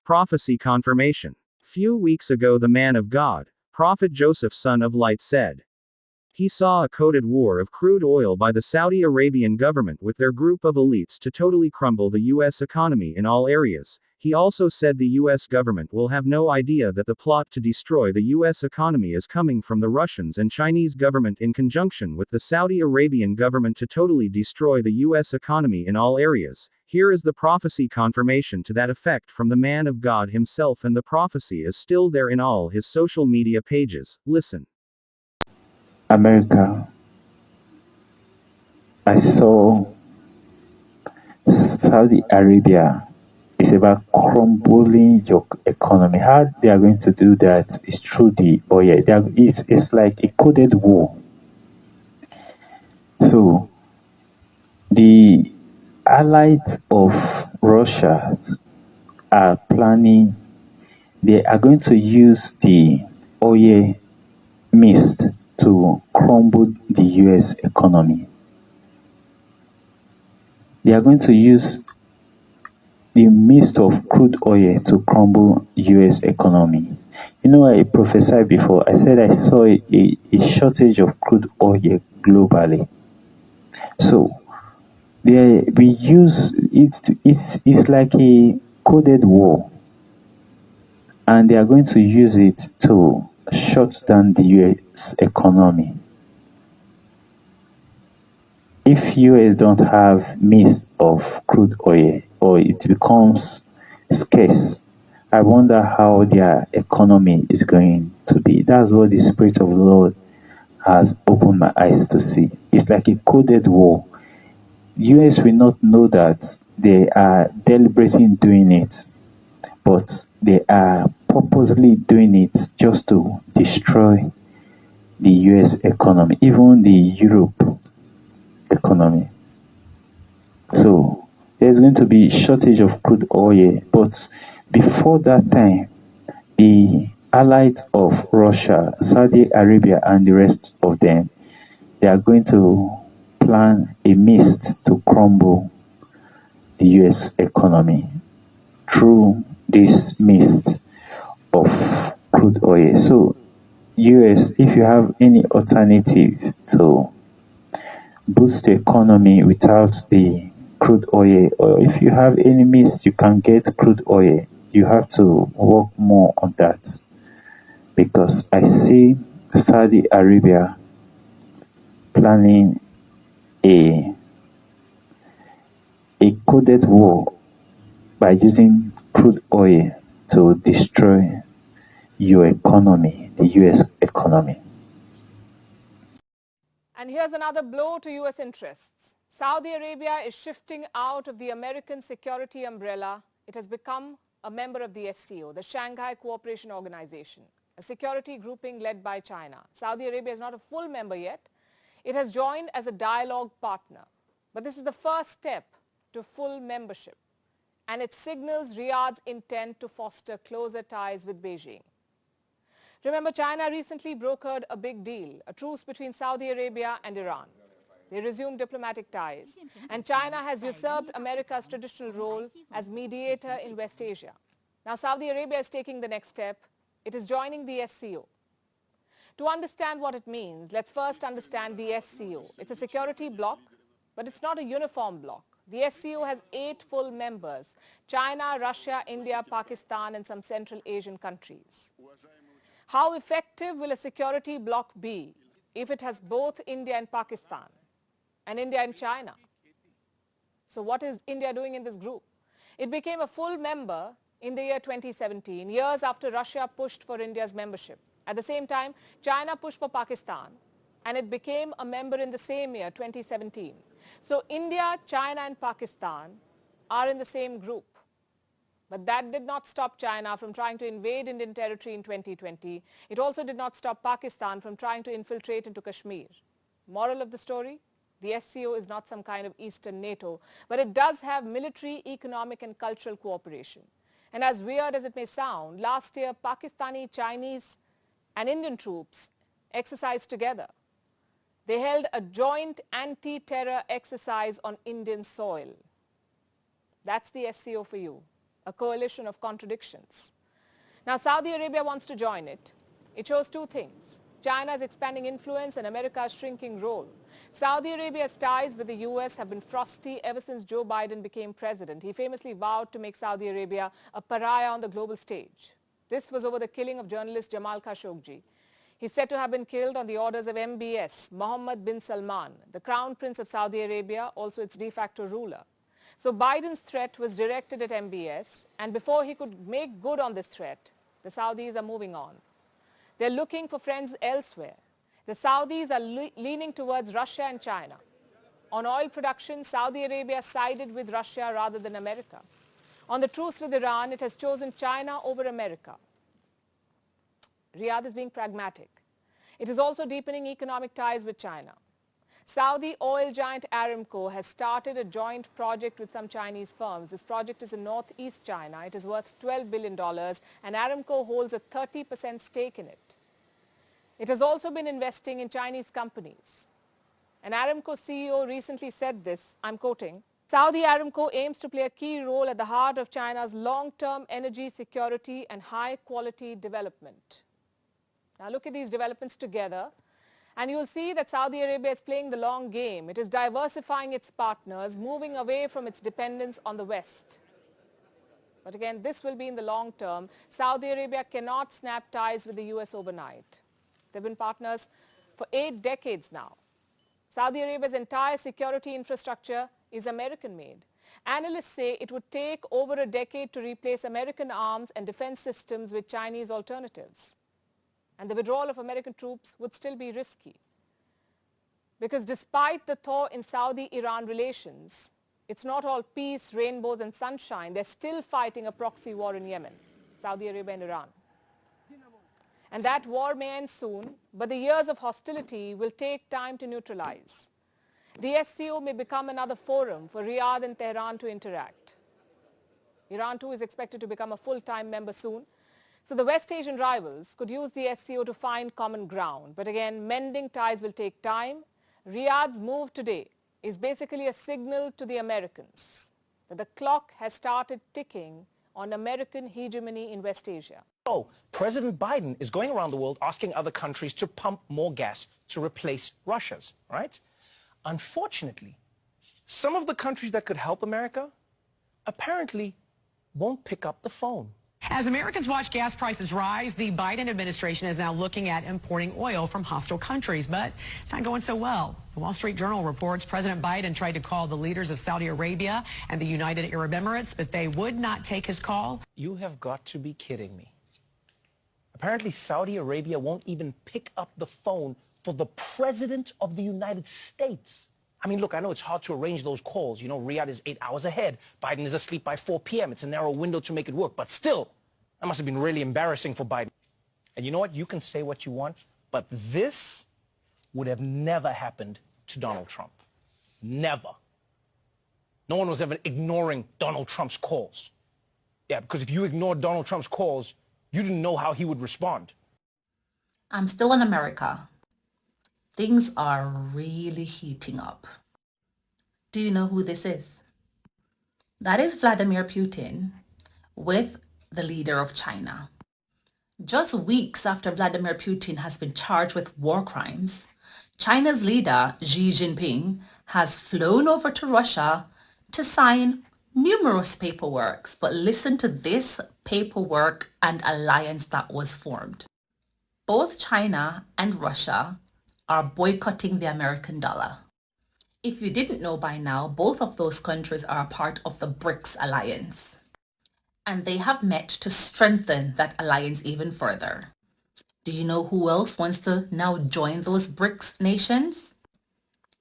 Prophecy confirmation. Few weeks ago, the man of God, Prophet Joseph, son of light, said he saw a coded war of crude oil by the Saudi Arabian government with their group of elites to totally crumble the U.S. economy in all areas. He also said the U.S. government will have no idea that the plot to destroy the U.S. economy is coming from the Russians and Chinese government in conjunction with the Saudi Arabian government to totally destroy the U.S. economy in all areas. Here is the prophecy confirmation to that effect from the man of God himself, and the prophecy is still there in all his social media pages. Listen. America, I saw Saudi Arabia is about crumbling your economy. How they are going to do that is through the oil. It's like a coded war. So the allies of Russia are planning, they are going to use the oil mist to crumble the US economy. They are going to use the mist of crude oil to crumble US economy. You know, I prophesied before. I said I saw a shortage of crude oil globally. So we use it. It's like a coded war, and they are going to use it to shut down the US economy. If US don't have mist of crude oil, or it becomes scarce, I wonder how their economy is going to be. That's what the Spirit of the Lord has opened my eyes to see. It's like a coded war. US will not know that they are deliberately doing it, but they are purposely doing it just to destroy the US economy, even the Europe economy. So there's going to be shortage of crude oil, but before that time, the allies of Russia, Saudi Arabia, and the rest of them, they are going to plan a mist to crumble the US economy through this mist of crude oil. So, US, if you have any alternative to boost the economy without the crude oil, or if you have any means you can get crude oil, you have to work more on that, because I see Saudi Arabia planning a coded war by using crude oil to destroy your economy, the US economy. And here's another blow to U.S. interests. Saudi Arabia is shifting out of the American security umbrella. It has become a member of the SCO, the Shanghai Cooperation Organization, a security grouping led by China. Saudi Arabia is not a full member yet. It has joined as a dialogue partner. But this is the first step to full membership, and it signals Riyadh's intent to foster closer ties with Beijing. Remember, China recently brokered a big deal, a truce between Saudi Arabia and Iran. They resumed diplomatic ties, and China has usurped America's traditional role as mediator in West Asia. Now, Saudi Arabia is taking the next step. It is joining the SCO. To understand what it means, let's first understand the SCO. It's a security bloc, but it's not a uniform bloc. The SCO has 8 full members: China, Russia, India, Pakistan, and some Central Asian countries. How effective will a security bloc be if it has both India and Pakistan, and India and China? So what is India doing in this group? It became a full member in the year 2017, years after Russia pushed for India's membership. At the same time, China pushed for Pakistan, and it became a member in the same year, 2017. So India, China, and Pakistan are in the same group. But that did not stop China from trying to invade Indian territory in 2020. It also did not stop Pakistan from trying to infiltrate into Kashmir. Moral of the story? The SCO is not some kind of Eastern NATO, but it does have military, economic, and cultural cooperation. And as weird as it may sound, last year Pakistani, Chinese, and Indian troops exercised together. They held a joint anti-terror exercise on Indian soil. That's the SCO for you. a coalition of contradictions. Now, Saudi Arabia wants to join it. It shows two things: China's expanding influence and America's shrinking role. Saudi Arabia's ties with the US have been frosty ever since Joe Biden became president. He famously vowed to make Saudi Arabia a pariah on the global stage. This was over the killing of journalist Jamal Khashoggi. He's said to have been killed on the orders of MBS, Mohammed bin Salman, the Crown Prince of Saudi Arabia, also its de facto ruler. So Biden's threat was directed at MBS, and before he could make good on this threat, the Saudis are moving on. They're looking for friends elsewhere. The Saudis are leaning towards Russia and China. On oil production, Saudi Arabia sided with Russia rather than America. On the truce with Iran, it has chosen China over America. Riyadh is being pragmatic. It is also deepening economic ties with China. Saudi oil giant Aramco has started a joint project with some Chinese firms. This project is in northeast China. It is worth $12 billion, and Aramco holds a 30% stake in it. It has also been investing in Chinese companies. An Aramco CEO recently said this, I'm quoting, "Saudi Aramco aims to play a key role at the heart of China's long-term energy security and high-quality development." Now look at these developments together, and you will see that Saudi Arabia is playing the long game. It is diversifying its partners, moving away from its dependence on the West. But again, this will be in the long term. Saudi Arabia cannot snap ties with the US overnight. They've been partners for 8 decades now. Saudi Arabia's entire security infrastructure is American-made. Analysts say it would take over a decade to replace American arms and defense systems with Chinese alternatives. And the withdrawal of American troops would still be risky. Because despite the thaw in Saudi-Iran relations, it's not all peace, rainbows and sunshine. They're still fighting a proxy war in Yemen, Saudi Arabia and Iran. And that war may end soon, but the years of hostility will take time to neutralize. The SCO may become another forum for Riyadh and Tehran to interact. Iran too is expected to become a full-time member soon. So the West Asian rivals could use the SCO to find common ground. But again, mending ties will take time. Riyadh's move today is basically a signal to the Americans that the clock has started ticking on American hegemony in West Asia. So President Biden is going around the world asking other countries to pump more gas to replace Russia's, right? Unfortunately, some of the countries that could help America apparently won't pick up the phone. As Americans watch gas prices rise, the Biden administration is now looking at importing oil from hostile countries, but it's not going so well. The Wall Street Journal reports President Biden tried to call the leaders of Saudi Arabia and the United Arab Emirates, but they would not take his call. You have got to be kidding me. Apparently Saudi Arabia won't even pick up the phone for the President of the United States. I mean, look, I know it's hard to arrange those calls. You know, Riyadh is 8 hours ahead. Biden is asleep by 4 p.m. It's a narrow window to make it work. But still, that must have been really embarrassing for Biden. And you know what? You can say what you want, but this would have never happened to Donald Trump. Never. No one was ever ignoring Donald Trump's calls. Yeah, because if you ignored Donald Trump's calls, you didn't know how he would respond. I'm still in America. Things are really heating up. Do you know who this is? That is Vladimir Putin with the leader of China. Just weeks after Vladimir Putin has been charged with war crimes, China's leader Xi Jinping has flown over to Russia to sign numerous paperworks. But listen to this paperwork and alliance that was formed. Both China and Russia are boycotting the American dollar. If you didn't know by now, both of those countries are a part of the BRICS alliance. And they have met to strengthen that alliance even further. Do you know who else wants to now join those BRICS nations?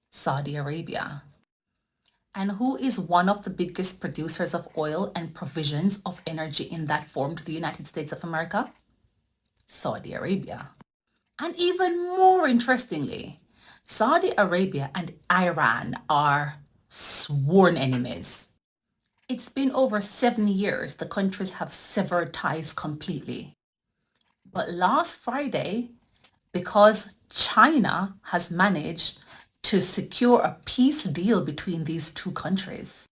Saudi Arabia. And who is one of the biggest producers of oil and provisions of energy in that form to the United States of America? Saudi Arabia. And even more interestingly, Saudi Arabia and Iran are sworn enemies. It's been over 7 years the countries have severed ties completely. But last Friday, because China has managed to secure a peace deal between these two countries,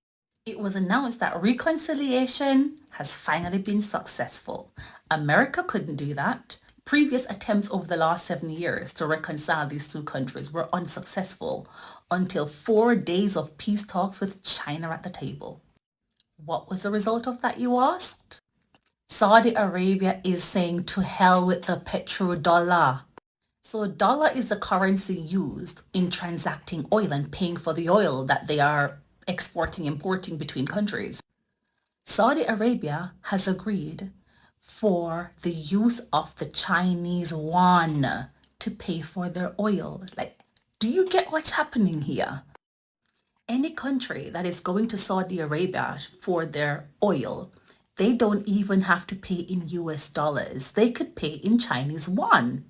It was announced that reconciliation has finally been successful. America couldn't do that. Previous attempts over the last 7 years to reconcile these two countries were unsuccessful until 4 days of peace talks with China at the table. What was the result of that, you asked? Saudi Arabia is saying to hell with the petrodollar. So dollar is the currency used in transacting oil and paying for the oil that they are exporting, importing between countries. Saudi Arabia has agreed for the use of the Chinese yuan to pay for their oil. Like, do you get what's happening here? Any country that is going to Saudi Arabia for their oil, they don't even have to pay in US dollars. They could pay in Chinese yuan.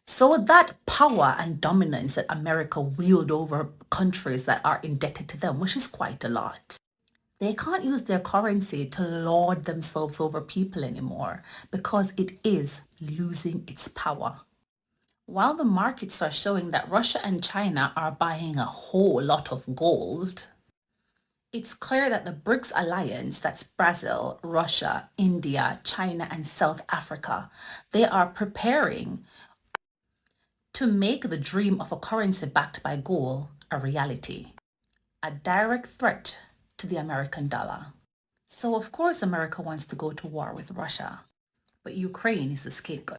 So that power and dominance that America wield over countries that are indebted to them, which is quite a lot, they can't use their currency to lord themselves over people anymore because it is losing its power. While the markets are showing that Russia and China are buying a whole lot of gold, it's clear that the BRICS alliance, that's Brazil, Russia, India, China, and South Africa, they are preparing to make the dream of a currency backed by gold a reality, a direct threat to the American dollar. So of course America wants to go to war with Russia, but Ukraine is the scapegoat.